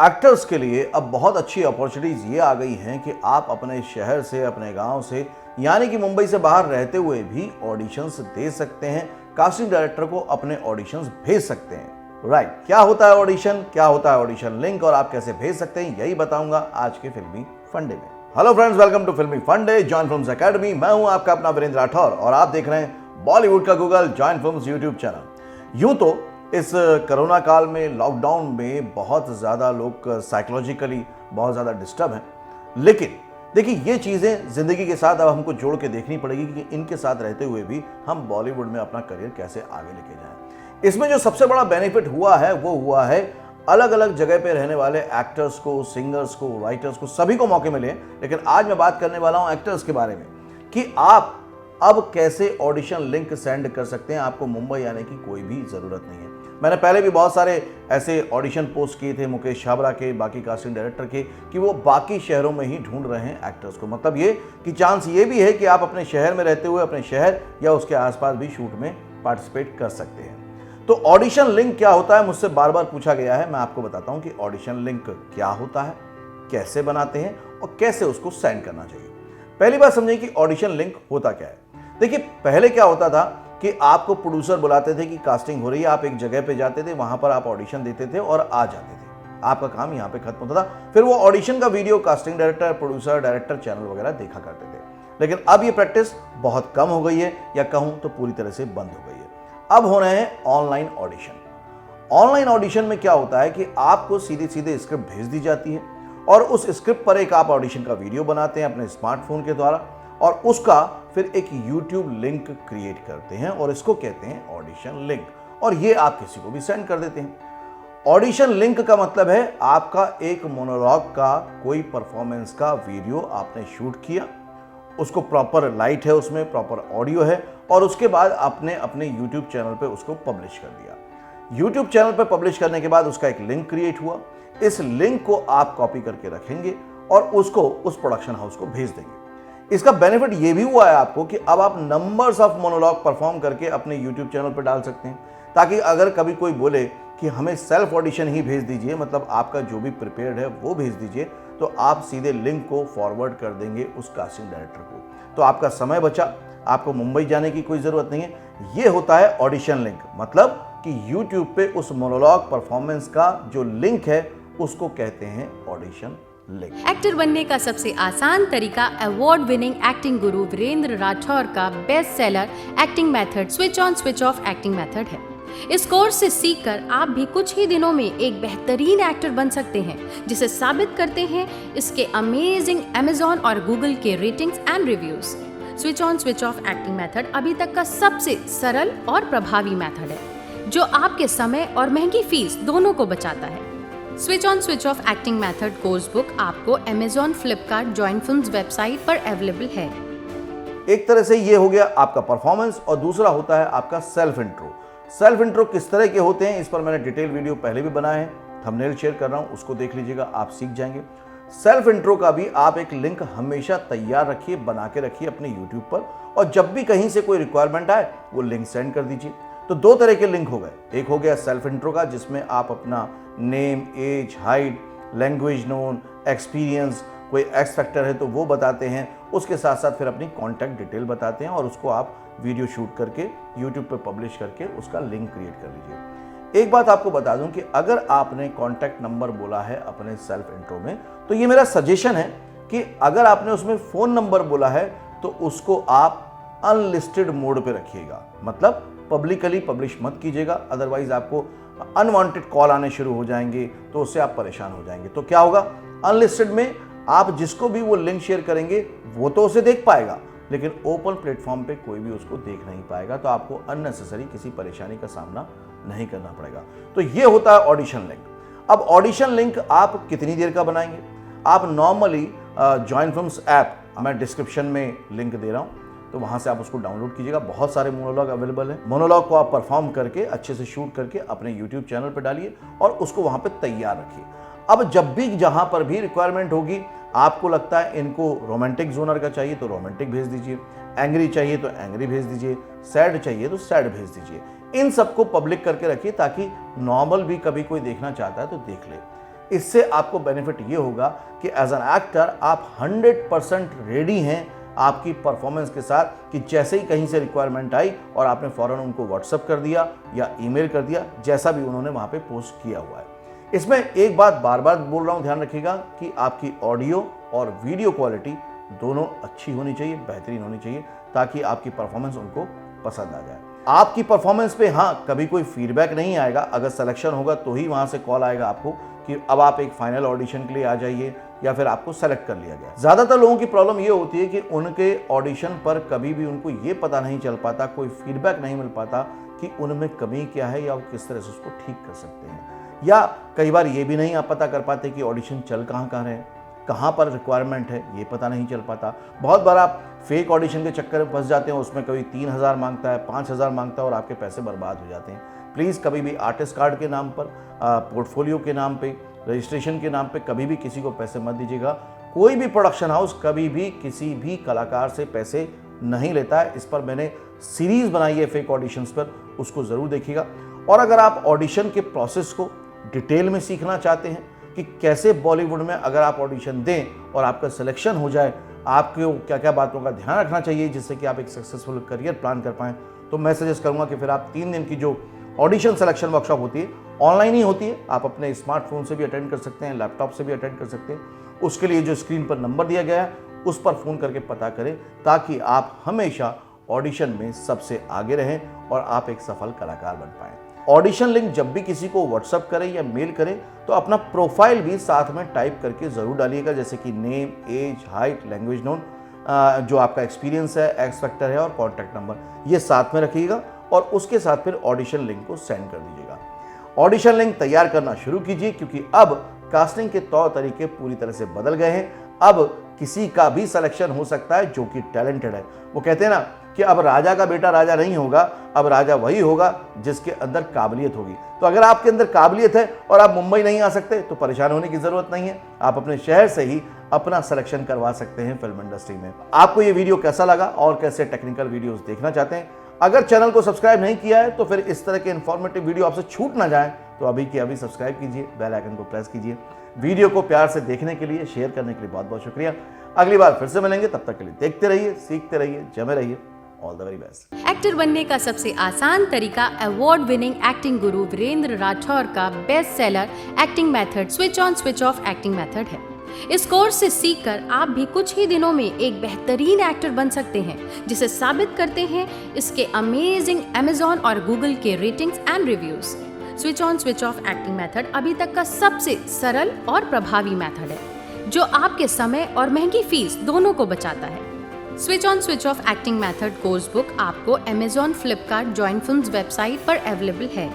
Actors के लिए अब बहुत अच्छी अपॉर्चुनिटीज ये आ गई हैं कि आप अपने शहर से, अपने गांव से, यानी कि मुंबई से बाहर रहते हुए भी ऑडिशंस दे सकते हैं, कास्टिंग डायरेक्टर को अपने ऑडिशंस भेज सकते हैं। राइट, क्या होता है ऑडिशन, क्या होता है ऑडिशन लिंक और आप कैसे भेज सकते हैं, यही बताऊंगा आज के फिल्मी फंडे में। हेलो फ्रेंड्स, वेलकम टू फिल्मी फंडे, जॉइन फिल्म्स एकेडमी। मैं हूं आपका अपना वीरेंद्र राठौर और आप देख रहे हैं बॉलीवुड का Google, join films YouTube channel. यूं तो इस कोरोना काल में, लॉकडाउन में बहुत ज़्यादा लोग साइकोलॉजिकली बहुत ज़्यादा डिस्टर्ब हैं, लेकिन देखिए ये चीज़ें ज़िंदगी के साथ अब हमको जोड़ के देखनी पड़ेगी कि इनके साथ रहते हुए भी हम बॉलीवुड में अपना करियर कैसे आगे लेके जाएं। इसमें जो सबसे बड़ा बेनिफिट हुआ है वो हुआ है अलग अलग जगह पे रहने वाले एक्टर्स को, सिंगर्स को, राइटर्स को, सभी को मौके मिले। लेकिन आज मैं बात करने वाला हूँ एक्टर्स के बारे में कि आप अब कैसे ऑडिशन लिंक सेंड कर सकते हैं। आपको मुंबई आने की कोई भी ज़रूरत नहीं है। मैंने पहले भी बहुत सारे ऐसे ऑडिशन पोस्ट किए थे मुकेश छाबड़ा के, बाकी कास्टिंग डायरेक्टर के, कि वो बाकी शहरों में ही ढूंढ रहे हैं एक्टर्स को। मतलब ये कि चांस ये भी है कि आप अपने शहर में रहते हुए अपने शहर या उसके आसपास भी शूट में पार्टिसिपेट कर सकते हैं। तो ऑडिशन लिंक क्या होता है, मुझसे बार बार पूछा गया है। मैं आपको बताता हूँ कि ऑडिशन लिंक क्या होता है, कैसे बनाते हैं और कैसे उसको सेंड करना चाहिए। पहली बात समझिए कि ऑडिशन लिंक होता क्या है। देखिए पहले क्या होता था कि आपको प्रोड्यूसर बुलाते थे कि कास्टिंग हो रही है, आप एक जगह पे जाते थे, वहां पर आप ऑडिशन देते थे और आ जाते थे। आपका काम यहाँ पे खत्म होता था। फिर वो ऑडिशन का video casting director, producer, director channel वगैरह देखा करते थे। लेकिन अब ये प्रैक्टिस बहुत कम हो गई है, या कहूँ तो पूरी तरह से बंद हो गई है। अब हो रहे हैं ऑनलाइन ऑडिशन। ऑनलाइन ऑडिशन में क्या होता है कि आपको सीधे सीधे स्क्रिप्ट भेज दी जाती है और उस स्क्रिप्ट पर एक आप ऑडिशन का वीडियो बनाते हैं अपने स्मार्टफोन के द्वारा और उसका फिर एक YouTube लिंक क्रिएट करते हैं और इसको कहते हैं ऑडिशन लिंक, और ये आप किसी को भी सेंड कर देते हैं। ऑडिशन लिंक का मतलब है आपका एक मोनोलॉग का, कोई परफॉर्मेंस का वीडियो आपने शूट किया, उसको प्रॉपर लाइट है, उसमें प्रॉपर ऑडियो है, और उसके बाद आपने अपने YouTube चैनल पे उसको पब्लिश कर दिया। YouTube चैनल पे पब्लिश करने के बाद उसका एक लिंक क्रिएट हुआ। इस लिंक को आप कॉपी करके रखेंगे और उसको उस प्रोडक्शन हाउस को भेज देंगे। इसका बेनिफिट ये भी हुआ है आपको कि अब आप नंबर्स ऑफ मोनोलॉग परफॉर्म करके अपने YouTube चैनल पर डाल सकते हैं, ताकि अगर कभी कोई बोले कि हमें सेल्फ ऑडिशन ही भेज दीजिए, मतलब आपका जो भी प्रिपेयर्ड है वो भेज दीजिए, तो आप सीधे लिंक को फॉरवर्ड कर देंगे उस कास्टिंग डायरेक्टर को। तो आपका समय बचा, आपको मुंबई जाने की कोई ज़रूरत नहीं है। ये होता है ऑडिशन लिंक, मतलब कि YouTube पे उस मोनोलॉग परफॉर्मेंस का जो लिंक है उसको कहते हैं ऑडिशन लिंक। एक्टर बनने का सबसे आसान तरीका अवार्ड विनिंग एक्टिंग गुरु वीरेंद्र राठौर का best seller acting method switch on switch off acting method है। इस कोर्स से सीखकर आप भी कुछ ही दिनों में एक बेहतरीन एक्टर बन सकते हैं, जिसे साबित करते हैं इसके अमेजिंग Amazon और Google के ratings and reviews. Switch on switch off acting method अभी तक का सबसे सरल और प्रभावी मेथड है, जो आपके समय और महंगी फीस दोनों को बचाता है। Switch on switch off acting method course book आपको Amazon, Flipkart, join films website पर अवेलेबल है। एक तरह से ये हो गया आपका परफॉर्मेंस, और दूसरा होता है आपका सेल्फ इंट्रो। सेल्फ इंट्रो किस तरह के होते हैं, इस पर मैंने डिटेल वीडियो पहले भी बनाए हैं, थंबनेल शेयर कर रहा हूं, उसको देख लीजिएगा, आप सीख जाएंगे। सेल्फ इंट्रो का भी आप एक लिंक हमेशा तैयार रखिए, बना के रखिए अपने यूट्यूब पर, और जब भी कहीं से कोई रिक्वायरमेंट आए वो लिंक सेंड कर दीजिए। तो दो तरह के लिंक हो गए। एक हो गया सेल्फ इंट्रो का, जिसमें आप अपना name, age, height, language known, experience, कोई एक्स फैक्टर है तो वो बताते हैं, उसके साथ साथ फिर अपनी कॉन्टैक्ट डिटेल बताते हैं और उसको आप वीडियो शूट करके यूट्यूब पे पब्लिश करके उसका लिंक क्रिएट कर लीजिए। एक बात आपको बता दूं कि अगर आपने कॉन्टैक्ट नंबर बोला है अपने सेल्फ इंट्रो में, तो ये मेरा सजेशन है कि अगर आपने उसमें फ़ोन नंबर बोला है तो उसको आप अनलिस्टेड मोड पे रखिएगा, मतलब पब्लिकली पब्लिश मत कीजिएगा, अदरवाइज आपको अनवांटेड कॉल आने शुरू हो जाएंगे, तो उससे आप परेशान हो जाएंगे। तो क्या होगा, अनलिस्टेड में आप जिसको भी वो लिंक शेयर करेंगे वो तो उसे देख पाएगा, लेकिन ओपन प्लेटफॉर्म पे कोई भी उसको देख नहीं पाएगा, तो आपको अननेसेसरी किसी परेशानी का सामना नहीं करना पड़ेगा। तो ये होता है ऑडिशन लिंक। अब ऑडिशन लिंक आप कितनी देर का बनाएंगे? आप नॉर्मली जॉइन फिल्म्स ऐप, मैं डिस्क्रिप्शन में लिंक दे रहा हूँ, तो वहाँ से आप उसको डाउनलोड कीजिएगा। बहुत सारे मोनोलॉग अवेलेबल है। मोनोलॉग को आप परफॉर्म करके अच्छे से शूट करके अपने यूट्यूब चैनल पर डालिए और उसको वहाँ पे तैयार रखिए। अब जब भी जहाँ पर भी रिक्वायरमेंट होगी, आपको लगता है इनको रोमांटिक जोनर का चाहिए तो रोमांटिक भेज दीजिए, एंग्री चाहिए तो एंग्री भेज दीजिए, सैड चाहिए तो सैड भेज दीजिए। इन सबको पब्लिक करके रखिए ताकि नॉर्मल भी कभी कोई देखना चाहता है तो देख ले। इससे आपको बेनिफिट ये होगा कि एज एन एक्टर आप 100% रेडी हैं आपकी परफॉर्मेंस के साथ, कि जैसे ही कहीं से रिक्वायरमेंट आई और आपने फ़ौरन उनको व्हाट्सअप कर दिया या ईमेल कर दिया, जैसा भी उन्होंने वहाँ पे पोस्ट किया हुआ है। इसमें एक बात बार बार बोल रहा हूँ, ध्यान रखिएगा कि आपकी ऑडियो और वीडियो क्वालिटी दोनों अच्छी होनी चाहिए, बेहतरीन होनी चाहिए, ताकि आपकी परफॉर्मेंस उनको पसंद आ जाए। आपकी परफॉर्मेंस पे हाँ कभी कोई फीडबैक नहीं आएगा, अगर सिलेक्शन होगा तो ही वहाँ से कॉल आएगा आपको कि अब आप एक फाइनल ऑडिशन के लिए आ जाइए या फिर आपको सेलेक्ट कर लिया गया। ज़्यादातर लोगों की प्रॉब्लम ये होती है कि उनके ऑडिशन पर कभी भी उनको ये पता नहीं चल पाता, कोई फीडबैक नहीं मिल पाता कि उनमें कमी क्या है या वो किस तरह से उसको ठीक कर सकते हैं। या कई बार ये भी नहीं आप पता कर पाते कि ऑडिशन चल कहाँ रहे हैं, कहाँ पर रिक्वायरमेंट है, ये पता नहीं चल पाता। बहुत बार आप फेक ऑडिशन के चक्कर में फंस जाते हैं, उसमें कभी 3,000 मांगता है, 5,000 मांगता है और आपके पैसे बर्बाद हो जाते हैं। प्लीज़ कभी भी आर्टिस्ट कार्ड के नाम पर, पोर्टफोलियो के नाम पे, रजिस्ट्रेशन के नाम पे कभी भी किसी को पैसे मत दीजिएगा। कोई भी प्रोडक्शन हाउस कभी भी किसी भी कलाकार से पैसे नहीं लेता है। इस पर मैंने सीरीज़ बनाई है फेक ऑडिशंस पर, उसको ज़रूर देखिएगा। और अगर आप ऑडिशन के प्रोसेस को डिटेल में सीखना चाहते हैं कि कैसे बॉलीवुड में अगर आप ऑडिशन दें और आपका सिलेक्शन हो जाए, आपको क्या क्या बातों का ध्यान रखना चाहिए जिससे कि आप एक सक्सेसफुल करियर प्लान कर पाएँ, तो मैं सजेस्ट करूँगा कि फिर आप 3 दिन की जो ऑडिशन सिलेक्शन वर्कशॉप होती है, ऑनलाइन ही होती है, आप अपने स्मार्टफोन से भी अटेंड कर सकते हैं, लैपटॉप से भी अटेंड कर सकते हैं। उसके लिए जो स्क्रीन पर नंबर दिया गया है उस पर फ़ोन करके पता करें, ताकि आप हमेशा ऑडिशन में सबसे आगे रहें और आप एक सफल कलाकार बन पाएँ। ऑडिशन लिंक जब भी किसी को व्हाट्सअप करें या मेल करें तो अपना प्रोफाइल भी साथ में टाइप करके ज़रूर डालिएगा, जैसे कि name, age, height, language known, जो आपका एक्सपीरियंस है, एक्स फैक्टर है और कॉन्टैक्ट नंबर, ये साथ में रखिएगा और उसके साथ फिर ऑडिशन लिंक को सेंड कर दीजिएगा। ऑडिशन लिंक तैयार करना शुरू कीजिए, क्योंकि अब कास्टिंग के तौर तरीके पूरी तरह से बदल गए हैं। अब किसी का भी सिलेक्शन हो सकता है जो कि टैलेंटेड है। वो कहते हैं ना कि अब राजा का बेटा राजा नहीं होगा, अब राजा वही होगा जिसके अंदर काबिलियत होगी। तो अगर आपके अंदर काबिलियत है और आप मुंबई नहीं आ सकते तो परेशान होने की ज़रूरत नहीं है, आप अपने शहर से ही अपना सिलेक्शन करवा सकते हैं फिल्म इंडस्ट्री में। आपको ये वीडियो कैसा लगा और कैसे टेक्निकल वीडियोस देखना चाहते हैं? अगर चैनल को सब्सक्राइब नहीं किया है तो फिर इस तरह के इन्फॉर्मेटिव वीडियो आपसे छूट ना जाए तो अभी के अभी सब्सक्राइब कीजिए, बेल आइकन को प्रेस कीजिए। वीडियो को प्यार से देखने के लिए, शेयर करने के लिए बहुत बहुत शुक्रिया। अगली बार फिर से मिलेंगे, तब तक के लिए देखते रहिए, सीखते रहिए, जमे रहिए। All the very best. Actor बनने का सबसे आसान तरीका अवार्ड विनिंग एक्टिंग गुरु वीरेंद्र राठौर का best seller acting method switch on switch off acting method है। इस कोर्स से सीखकर आप भी कुछ ही दिनों में एक बेहतरीन एक्टर बन सकते हैं, जिसे साबित करते हैं इसके अमेजिंग Amazon और Google के ratings and reviews. Switch on switch off acting method अभी तक का सबसे सरल और प्रभावी मेथड है, जो आपके समय और महंगी फीस दोनों को बचाता है। Switch on switch off acting method course book आपको Amazon, Flipkart, join films website पर अवेलेबल है।